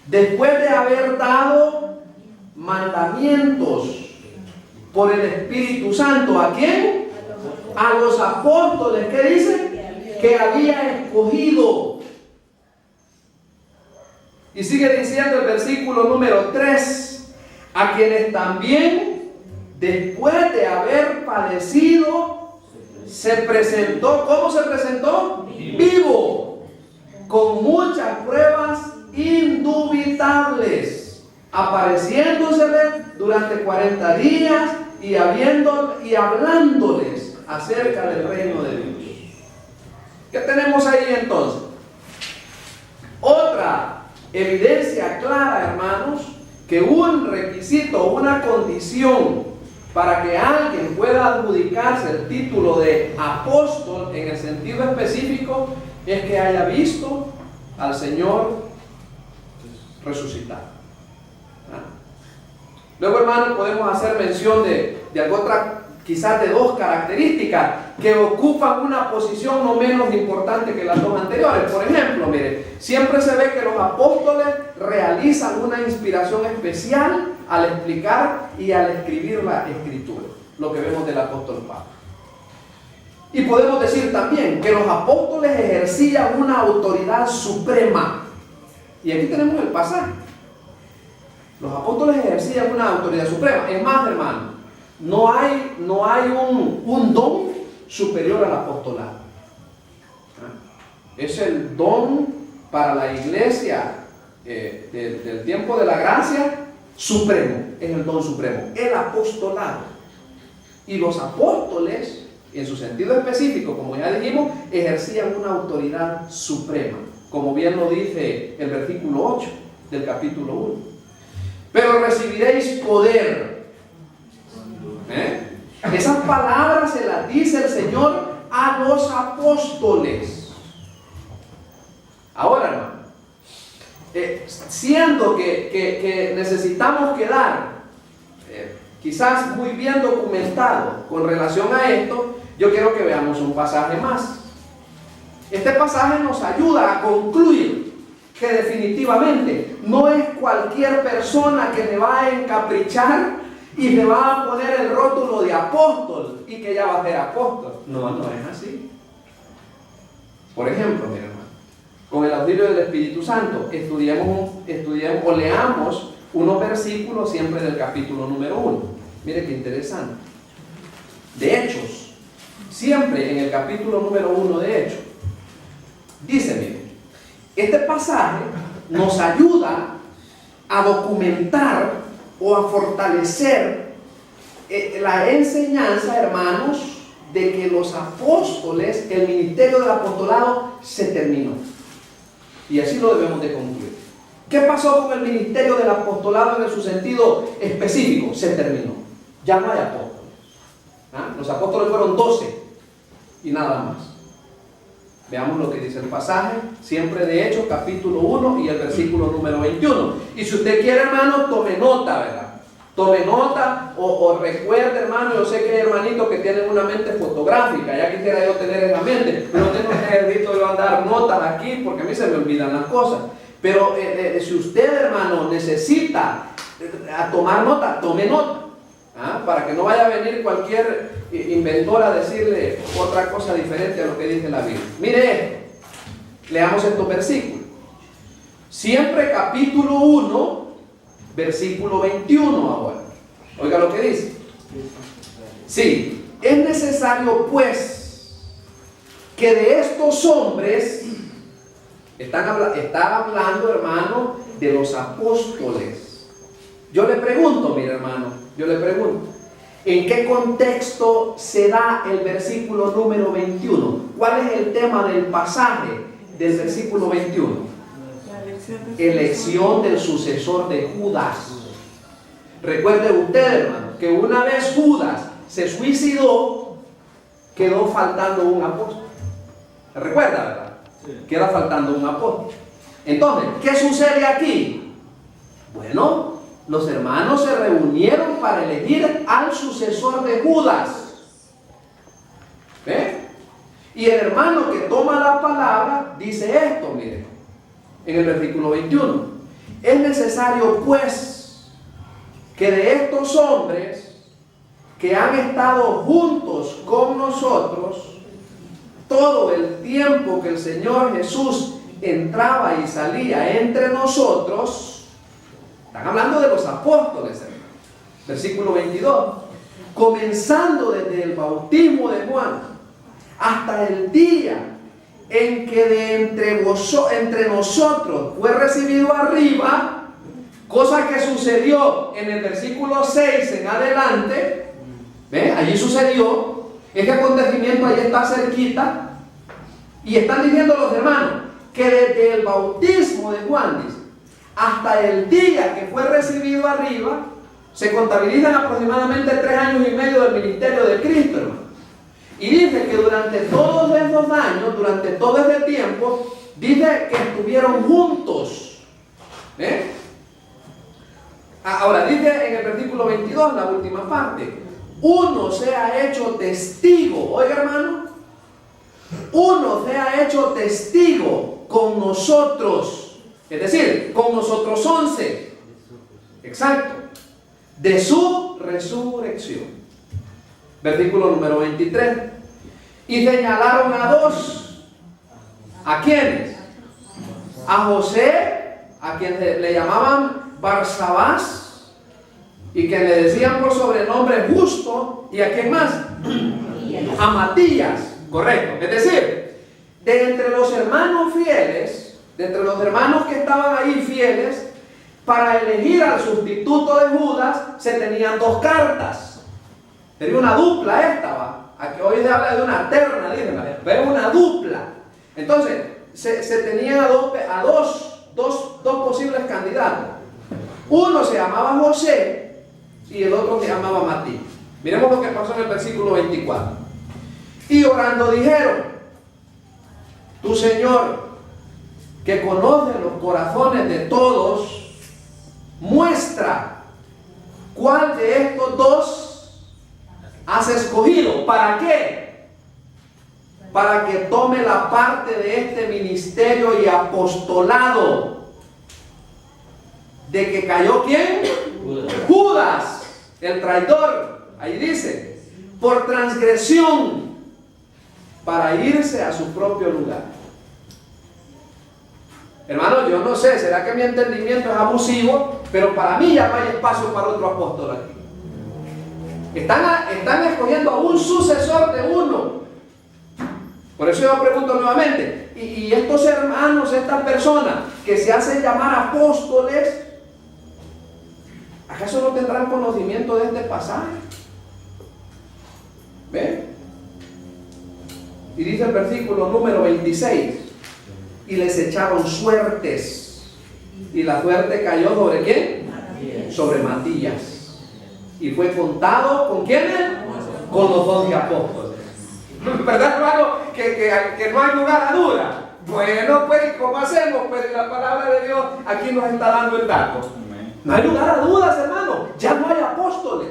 Speaker 1: después de haber dado mandamientos por el Espíritu Santo, ¿a quién? A los apóstoles, ¿qué dice? Que había escogido. Y sigue diciendo el versículo número 3, a quienes también, después de haber padecido, se presentó. ¿Cómo se presentó? Vivo, con muchas pruebas indubitables, apareciéndosele durante 40 días y hablándoles acerca del reino de Dios. ¿Qué tenemos ahí entonces? Otra evidencia clara, hermanos, que un requisito, una condición para que alguien pueda adjudicarse el título de apóstol en el sentido específico es que haya visto al Señor resucitado. Luego, hermanos, podemos hacer mención de otra, quizás de dos características que ocupan una posición no menos importante que las dos anteriores. Por ejemplo, mire, siempre se ve que los apóstoles realizan una inspiración especial al explicar y al escribir la Escritura, lo que vemos del apóstol Pablo. Y podemos decir también que los apóstoles ejercían una autoridad suprema. Y aquí tenemos el pasaje. Los apóstoles ejercían una autoridad suprema. Es más, hermano, no hay un don superior al apostolado. Es el don para la iglesia del tiempo de la gracia supremo. Es el don supremo, el apostolado. Y los apóstoles, en su sentido específico, como ya dijimos, ejercían una autoridad suprema, como bien lo dice el versículo 8 del capítulo 1. Pero recibiréis poder. Esas palabras se las dice el Señor a los apóstoles. Ahora, hermano, siendo que necesitamos quedar quizás muy bien documentado con relación a esto, yo quiero que veamos un pasaje más. Este pasaje nos ayuda a concluir que definitivamente no es cualquier persona que le va a encaprichar y le va a poner el rótulo de apóstol y que ya va a ser apóstol. No es así. Por ejemplo, mi hermano, con el auxilio del Espíritu Santo, estudiemos o leamos unos versículos siempre del capítulo número 1. Mire qué interesante. De Hechos, siempre en el capítulo número 1 de Hechos, dice, mire, este pasaje nos ayuda a documentar o a fortalecer la enseñanza, hermanos, de que los apóstoles, el ministerio del apostolado se terminó. Y así lo debemos de concluir. ¿Qué pasó con el ministerio del apostolado en su sentido específico? Se terminó. Ya no hay apóstoles. Los apóstoles fueron 12 y nada más. Veamos lo que dice el pasaje, siempre de Hechos, capítulo 1 y el versículo número 21. Y si usted quiere, hermano, tome nota, ¿verdad? Tome nota o recuerde, hermano, yo sé que hay hermanitos que tienen una mente fotográfica, ya quisiera yo tener esa mente, pero no necesito yo andar notas aquí porque a mí se me olvidan las cosas. Pero si usted, hermano, necesita tomar nota, tome nota. Para que no vaya a venir cualquier inventor a decirle otra cosa diferente a lo que dice la Biblia. Mire, leamos estos versículos. Siempre capítulo 1, versículo 21 ahora. Oiga lo que dice. Sí, es necesario que de estos hombres, está hablando, hermano, de los apóstoles. Yo le pregunto, mire hermano, ¿en qué contexto se da el versículo número 21? ¿Cuál es el tema del pasaje del versículo 21? Elección del sucesor de Judas. Recuerde usted, hermano, que una vez Judas se suicidó, quedó faltando un apóstol. ¿Recuerda, verdad? Sí. Queda faltando un apóstol. Entonces, ¿qué sucede aquí? Bueno, los hermanos se reunieron para elegir al sucesor de Judas. ¿Ve? Y el hermano que toma la palabra dice esto, mire, en el versículo 21. Es necesario, pues, que de estos hombres que han estado juntos con nosotros todo el tiempo que el Señor Jesús entraba y salía entre nosotros, están hablando de los apóstoles, hermano. Versículo 22. Comenzando desde el bautismo de Juan hasta el día en que de entre nosotros fue recibido arriba, cosa que sucedió en el versículo 6 en adelante. ¿Ven? Allí sucedió. Este acontecimiento ahí está cerquita. Y están diciendo los hermanos que desde el bautismo de Juan, dice, hasta el día que fue recibido arriba, se contabilizan aproximadamente 3 años y medio del ministerio de Cristo, hermano. Y dice que durante todos esos años, durante todo ese tiempo, dice que estuvieron juntos. Ahora dice en el versículo 22, la última parte, uno se ha hecho testigo. Oiga, hermano, uno se ha hecho testigo con nosotros, es decir, con nosotros 11, exacto, de su resurrección. Versículo número 23. Y señalaron a 2. ¿A quiénes? A José, a quien le llamaban Barsabás, y que le decían por sobrenombre Justo. ¿Y a quién más? A Matías, correcto. Es decir, de entre los hermanos fieles, de entre los hermanos que estaban ahí fieles, para elegir al sustituto de Judas, se tenían 2 cartas. Sería una dupla esta, ¿va? Aquí hoy se habla de una terna, dicen, pero es una dupla. Entonces, se tenían a dos posibles candidatos. Uno se llamaba José y el otro se llamaba Matías. Miremos lo que pasó en el versículo 24. Y orando dijeron, tu Señor, que conoce los corazones de todos, muestra cuál de estos 2 has escogido. ¿Para qué? Para que tome la parte de este ministerio y apostolado. ¿De que cayó quién? Judas, el traidor. Ahí dice, por transgresión, para irse a su propio lugar. Hermano, yo no sé, será que mi entendimiento es abusivo, pero para mí ya no hay espacio para otro apóstol aquí. Están escogiendo a un sucesor de uno. Por eso yo pregunto nuevamente, y estos hermanos, estas personas que se hacen llamar apóstoles, ¿acaso no tendrán conocimiento de este pasaje? ¿Ven? Y dice el versículo número 26, y les echaron suertes, y la suerte cayó ¿sobre quién? Matías. Sobre Matías. Y fue contado ¿con quiénes? Con los 12 apóstoles. ¿Verdad, hermano? Que no hay lugar a duda. Bueno, pues, ¿cómo hacemos? Pues la palabra de Dios aquí nos está dando el dato. No hay lugar a dudas, hermano. Ya no hay apóstoles.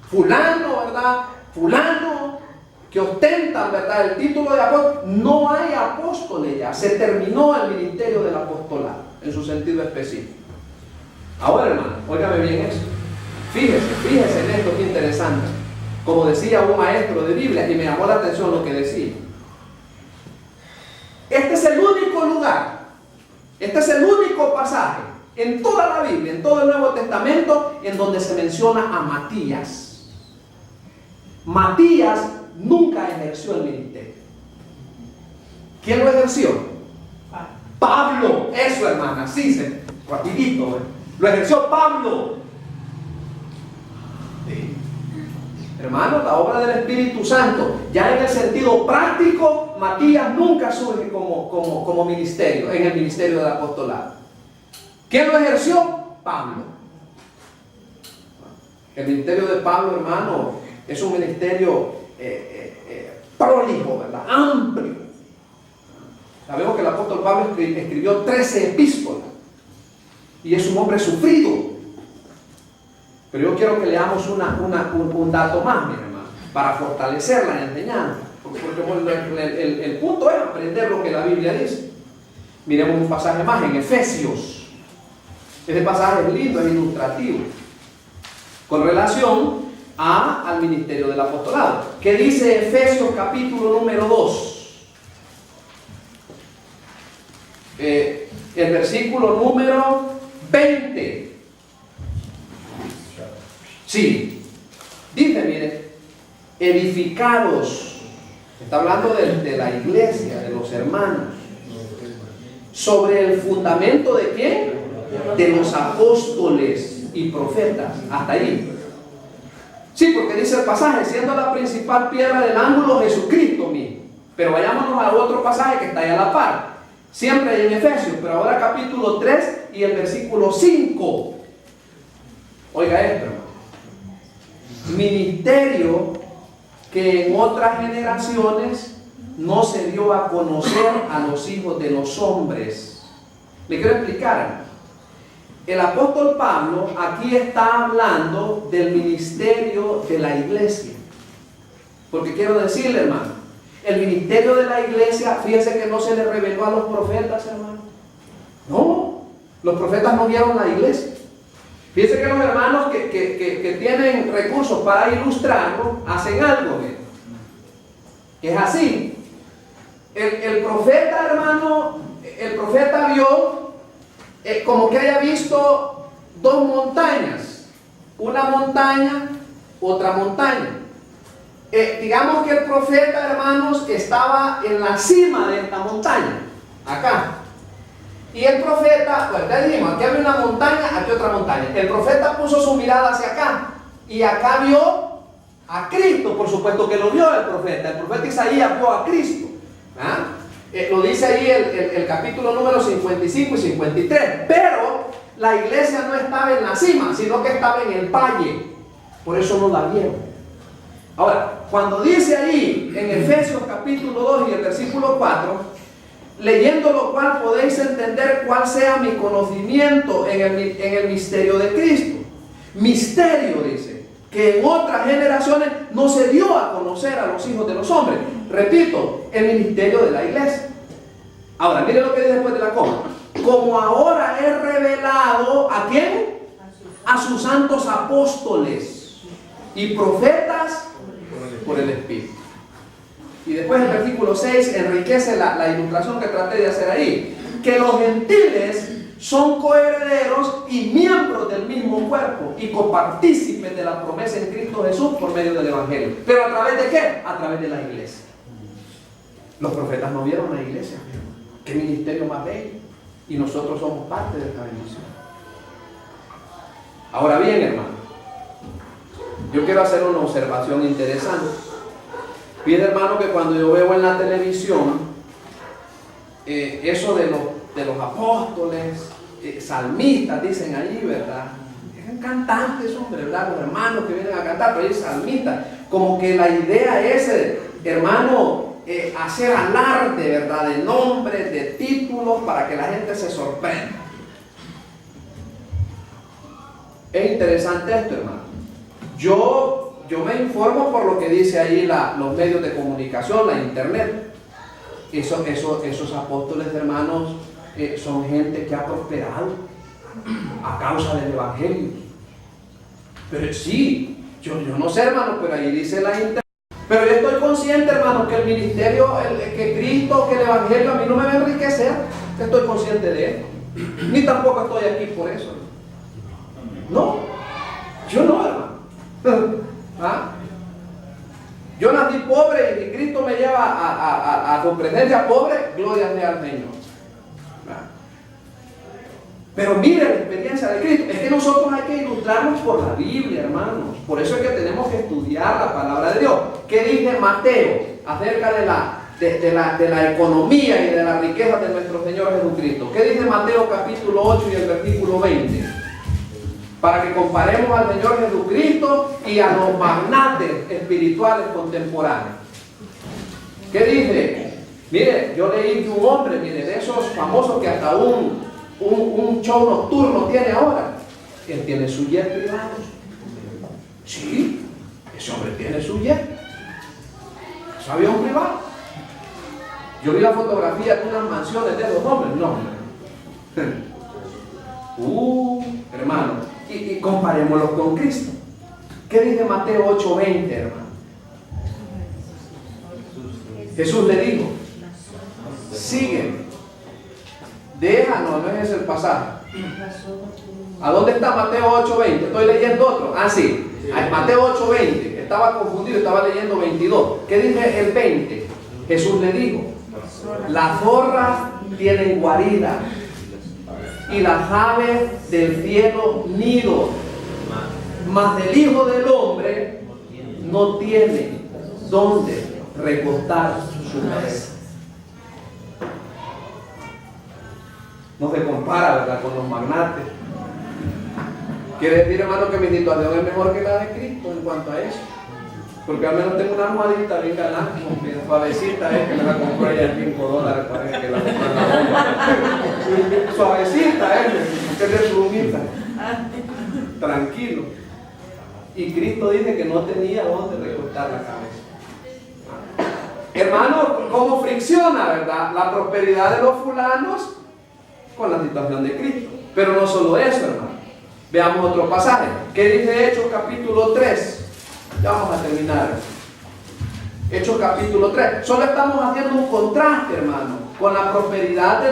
Speaker 1: Fulano, ¿verdad? Fulano, que ostentan, ¿verdad?, el título de apóstol. No hay apóstoles ya. Se terminó el ministerio del apostolado en su sentido específico. Ahora, hermano, óigame bien eso. Fíjese en esto, que interesante. Como decía un maestro de Biblia, y me llamó la atención lo que decía. Este es el único lugar, este es el único pasaje en toda la Biblia, en todo el Nuevo Testamento, en donde se menciona a Matías. Matías nunca ejerció el ministerio. ¿Quién lo ejerció? Pablo. Eso, hermana, sí, rapidito. Lo ejerció Pablo. Sí. Hermano, la obra del Espíritu Santo, ya en el sentido práctico, Matías nunca surge como ministerio, en el ministerio del apostolado. ¿Quién lo ejerció? Pablo. El ministerio de Pablo, hermano, es un ministerio prolijo, ¿verdad? Amplio. Sabemos que el apóstol Pablo escribió 13 epístolas y es un hombre sufrido. Pero yo quiero que leamos un dato más, mi hermano, para fortalecer la enseñanza. Porque el punto es aprender lo que la Biblia dice. Miremos un pasaje más en Efesios. Este pasaje es lindo, es ilustrativo, con relación al ministerio del apostolado. ¿Qué dice Efesios capítulo número 2? El versículo número 20. Sí, dice, mire, edificados, está hablando de la iglesia, de los hermanos, sobre el fundamento de ¿quién? De los apóstoles y profetas, hasta ahí. Sí, porque dice el pasaje, siendo la principal piedra del ángulo Jesucristo mismo. Pero vayámonos a otro pasaje que está ahí a la par, siempre ahí en Efesios, pero ahora capítulo 3 y el versículo 5. Oiga esto, hermano. Ministerio que en otras generaciones no se dio a conocer a los hijos de los hombres. Le quiero explicar. El apóstol Pablo aquí está hablando del ministerio de la iglesia. Porque quiero decirle, hermano, el ministerio de la iglesia, fíjense que no se le reveló a los profetas, hermano. No, los profetas no vieron la iglesia. Fíjense que los hermanos que tienen recursos para ilustrarlo, hacen algo. Es así. El profeta, hermano, el profeta vio como que haya visto dos montañas. Una montaña, otra montaña. Digamos que el profeta, hermanos, estaba en la cima de esta montaña, acá. Y el profeta, pues ya dijimos, aquí había una montaña, aquí otra montaña. El profeta puso su mirada hacia acá y acá vio a Cristo, por supuesto que lo vio el profeta. El profeta Isaías vio a Cristo. Lo dice ahí el capítulo número 55 y 53. Pero la iglesia no estaba en la cima, sino que estaba en el valle. Por eso no la vieron. Ahora, cuando dice ahí en Efesios capítulo 2 y el versículo 4, leyendo lo cual podéis entender cuál sea mi conocimiento en el misterio de Cristo. Misterio, dice, que en otras generaciones no se dio a conocer a los hijos de los hombres. Repito, el ministerio de la iglesia. Ahora, mire lo que dice después de la coma. Como ahora es revelado, ¿a quién? A sus santos apóstoles y profetas por el Espíritu. Y después el versículo 6 enriquece la ilustración que traté de hacer ahí. Que los gentiles son coherederos y miembros del mismo cuerpo y copartícipes de la promesa en Cristo Jesús por medio del Evangelio. ¿Pero a través de qué? A través de la iglesia. Los profetas no vieron la iglesia. ¿Qué ministerio más bello? Y nosotros somos parte de esta bendición. Ahora bien, hermano, yo quiero hacer una observación interesante. Fíjate, hermano, que cuando yo veo en la televisión eso de los apóstoles, salmistas, dicen allí, ¿verdad? Eran cantantes, hombre, ¿verdad? Los hermanos que vienen a cantar, pero hay salmistas. Como que la idea es, hermano, hacer alarde, ¿verdad? De nombres, de títulos, para que la gente se sorprenda. Es interesante esto, hermano. Yo me informo por lo que dice ahí los medios de comunicación, la internet. Esos apóstoles, hermanos, son gente que ha prosperado a causa del Evangelio. Pero sí, yo no sé, hermano, pero ahí dice la internet. Pero yo estoy consciente, hermano, que el ministerio, que Cristo, que el Evangelio a mí no me va a enriquecer. Estoy consciente de esto. Ni tampoco estoy aquí por eso. No, yo no, hermano. Yo nací pobre y Cristo me lleva a su presencia pobre, gloria sea al Señor. Pero mire la experiencia de Cristo. Es que nosotros hay que ilustrarnos por la Biblia, hermanos. Por eso es que tenemos que estudiar la palabra de Dios. ¿Qué dice Mateo acerca de la economía y de la riqueza de nuestro Señor Jesucristo? ¿Qué dice Mateo capítulo 8 y el versículo 20? Para que comparemos al Señor Jesucristo y a los magnates espirituales contemporáneos. ¿Qué dice? Mire, yo leí que un hombre, mire, de esos famosos que hasta un show nocturno tiene ahora, él tiene su jet privado. Sí, ese hombre tiene su jet, su avión privado. Yo vi la fotografía de unas mansiones de esos hombres. No, hermano, y comparémoslo con Cristo. ¿Qué dice Mateo 8:20, hermano? Jesús le dijo: sígueme. No es el pasaje. ¿A dónde está Mateo 8:20? Estoy leyendo otro. Sí. Mateo 8:20. Estaba confundido, estaba leyendo 22. ¿Qué dice el 20? Jesús le dijo: las zorras tienen guarida y las aves del cielo nido, mas el Hijo del Hombre no tiene dónde recostar su cabeza. No se compara, ¿verdad?, con los magnates. Quiere decir, hermano, que mi situación es mejor que la de Cristo en cuanto a eso. Porque al menos tengo una almohadita bien galante, suavecita, que me la compró ella en $5, parece que la compró en la bomba. Suavecita, que es de plumita. Tranquilo. Y Cristo dice que no tenía dónde recostar la cabeza. Hermano, ¿cómo fricciona, verdad, la prosperidad de los fulanos con la situación de Cristo? Pero no solo eso, hermano. Veamos otro pasaje. ¿Qué dice Hechos capítulo 3? Ya vamos a terminar. Hechos capítulo 3. Solo estamos haciendo un contraste, hermano, con la prosperidad de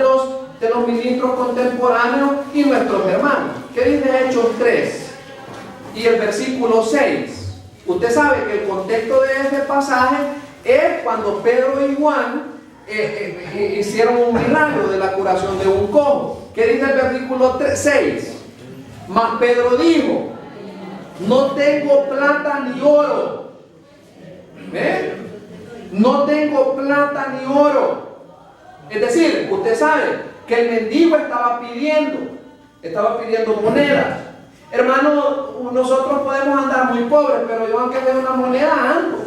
Speaker 1: los ministros contemporáneos y nuestros hermanos. ¿Qué dice Hechos 3? Y el versículo 6. Usted sabe que el contexto de ese pasaje es cuando Pedro y Juan hicieron un milagro de la curación de un cojo. ¿Qué dice el versículo 6? Mas Pedro dijo: no tengo plata ni oro. No tengo plata ni oro. Es decir, usted sabe que el mendigo estaba pidiendo monedas. Hermano, nosotros podemos andar muy pobres, pero yo aunque tenga una moneda ando.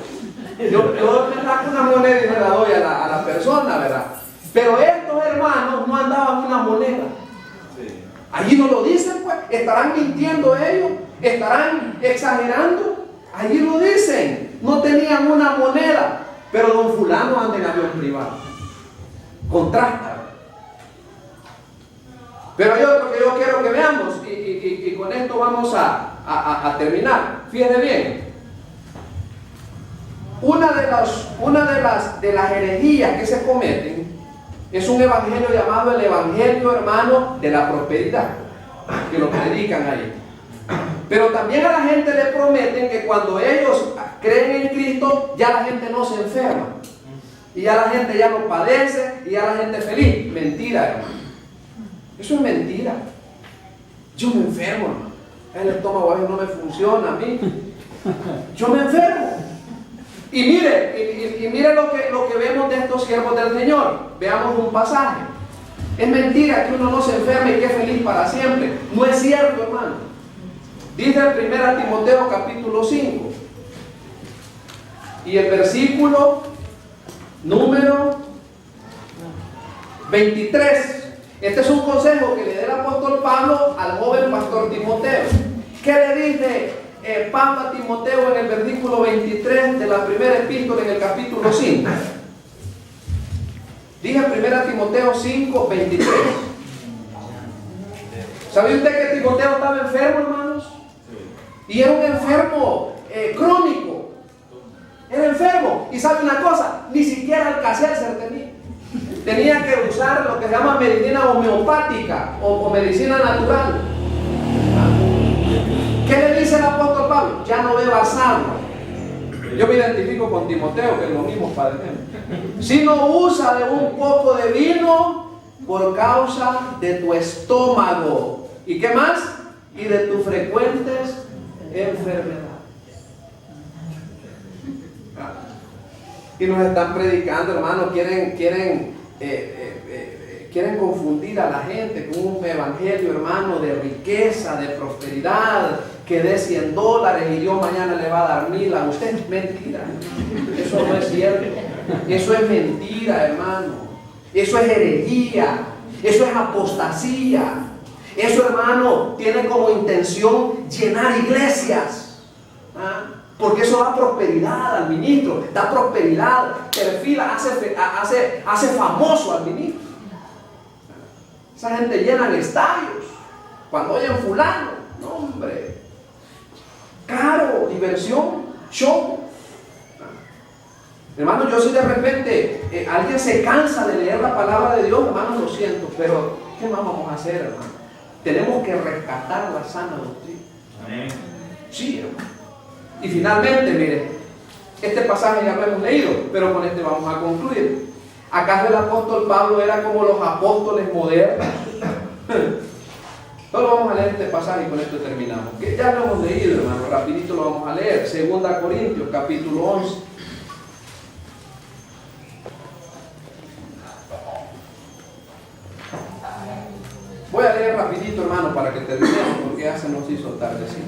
Speaker 1: Yo me saco una moneda y me la doy a la persona, ¿verdad? Pero estos hermanos no andaban una moneda. Allí no lo dicen, pues. ¿Estarán mintiendo ellos? ¿Estarán exagerando? Allí lo dicen. No tenían una moneda. Pero don fulano anda en avión privado. Contrasta. Pero lo que yo quiero que veamos, y con esto vamos a terminar. Fíjense bien. Una de las herejías que se cometen es un evangelio llamado el evangelio, hermano, de la prosperidad, que lo predican ahí. Pero también a la gente le prometen que cuando ellos creen en Cristo, ya la gente no se enferma. Y ya la gente ya no padece, y ya la gente es feliz. Mentira, hermano. Eso es mentira. Yo me enfermo, hermano. El estómago a veces no me funciona a mí. Yo me enfermo. Y mire lo que vemos de estos siervos del Señor. Veamos un pasaje. Es mentira que uno no se enferme y que es feliz para siempre. No es cierto, hermano. Dice el 1 Timoteo capítulo 5 y el versículo número 23. Este es un consejo que le da el apóstol Pablo al joven pastor Timoteo. ¿Qué le dice Pablo a Timoteo en el versículo 23 de la primera epístola en el capítulo 5? Dije 1 Timoteo 5, 23. ¿Sabía usted que Timoteo estaba enfermo, hermanos? Y era un enfermo crónico. Era enfermo. Y sabe una cosa, ni siquiera Alka-Seltzer tenía. Tenía que usar lo que se llama medicina homeopática o medicina natural. ¿Qué le dice el apóstol Pablo? Ya no bebas agua. Yo me identifico con Timoteo, que es lo mismo padecemos. Si no usa de un poco de vino por causa de tu estómago. ¿Y qué más? Y de tus frecuentes enfermedades. Y nos están predicando, hermanos, quieren confundir a la gente con un evangelio, hermano, de riqueza, de prosperidad, que dé $100 y Dios mañana le va a dar 1000 a usted. Es mentira. Eso no es cierto. Eso es mentira, hermano. Eso es herejía. Eso es apostasía. Eso, hermano, tiene como intención llenar iglesias. ¿Ah? Porque eso da prosperidad al ministro, da prosperidad, perfila, hace famoso al ministro. Esa gente llena estadios cuando oyen fulano, no hombre, caro, diversión, show. Hermano, yo si de repente alguien se cansa de leer la palabra de Dios, hermano, lo siento, pero ¿qué más vamos a hacer, hermano? Tenemos que rescatar la sana doctrina. Amén. Sí, hermano. Y finalmente, mire, este pasaje ya lo hemos leído, pero con este vamos a concluir. ¿Acaso el apóstol Pablo era como los apóstoles modernos? Solo vamos a leer este pasaje y con esto terminamos. Que ya lo hemos leído, hermano, rapidito lo vamos a leer. 2 Corintios, capítulo 11. Voy a leer rapidito, hermano, para que terminemos, porque ya se nos hizo tardecito.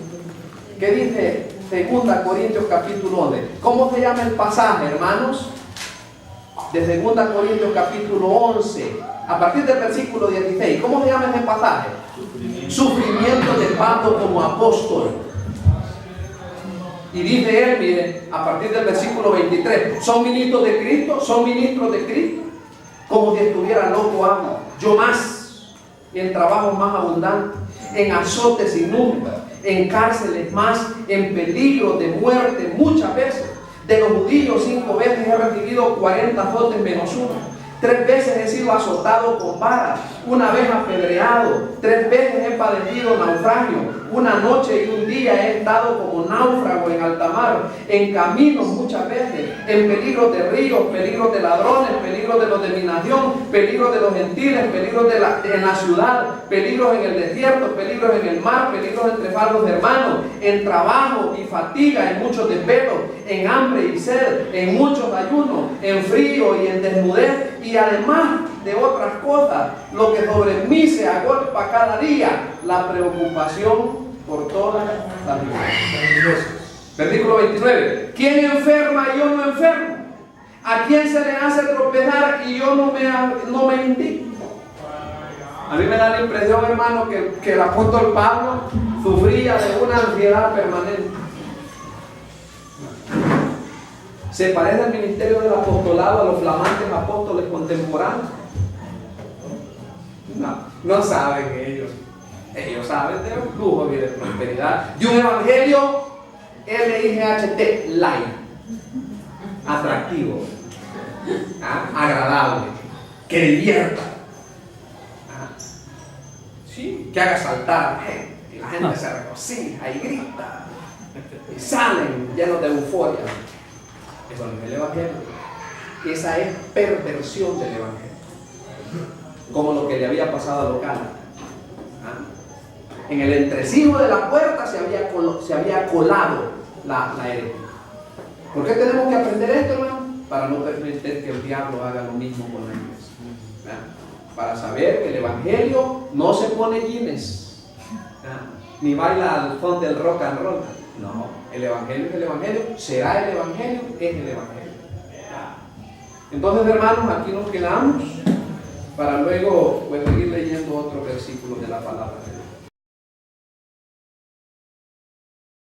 Speaker 1: ¿Qué dice 2 Corintios capítulo 11? ¿Cómo se llama el pasaje, hermanos? De 2 Corintios capítulo 11, a partir del versículo 16. ¿Cómo se llama ese pasaje? Sufrimiento de Pablo como apóstol. Y dice él, mire, a partir del versículo 23, ¿son ministros de Cristo? ¿Son ministros de Cristo? Como si estuviera loco amo. Yo más, y en trabajos más abundantes, en azotes sin número, en cárceles más, en peligro de muerte muchas veces. De los judíos 5 veces he recibido 40 azotes menos uno. 3 veces he sido azotado con varas, 1 vez apedreado, 3 veces he padecido naufragio, 1 noche y 1 día he estado como náufrago en alta mar, en caminos muchas veces, en peligro de ríos, peligro de ladrones, peligro de los de mi nación, peligro de los gentiles, peligro en la ciudad, peligros en el desierto, peligros en el mar, peligros entre falsos hermanos, en trabajo y fatiga, en muchos desvelos, en hambre y sed, en muchos ayunos, en frío y en desnudez, y además de otras cosas, lo que sobre mí se agolpa cada día, la preocupación por todas las cosas. Versículo 29. ¿Quién enferma y yo no enfermo? ¿A quién se le hace tropezar y yo no me indigno? A mí me da la impresión, hermano, que el apóstol Pablo sufría de una ansiedad permanente. ¿Se parece al ministerio del apostolado a los flamantes apóstoles contemporáneos? No saben ellos. Ellos saben de un lujo y de prosperidad. De un evangelio LIGHT, light, atractivo, agradable, que divierta, sí, que haga saltar a la gente. Y la gente se regocija y grita. Y salen llenos de euforia. Eso no es el evangelio. Esa es perversión del evangelio. Como lo que le había pasado a Local. En el entresijo de la puerta se había colado la herejía. ¿Por qué tenemos que aprender esto, hermano? Para no permitir que el diablo haga lo mismo con la iglesia. Para saber que el evangelio no se pone jeans, ni baila al son del rock and roll. No, el evangelio es el evangelio, será el evangelio, es el evangelio. Entonces, hermanos, aquí nos quedamos para luego seguir leyendo otros versículos de la palabra de Dios.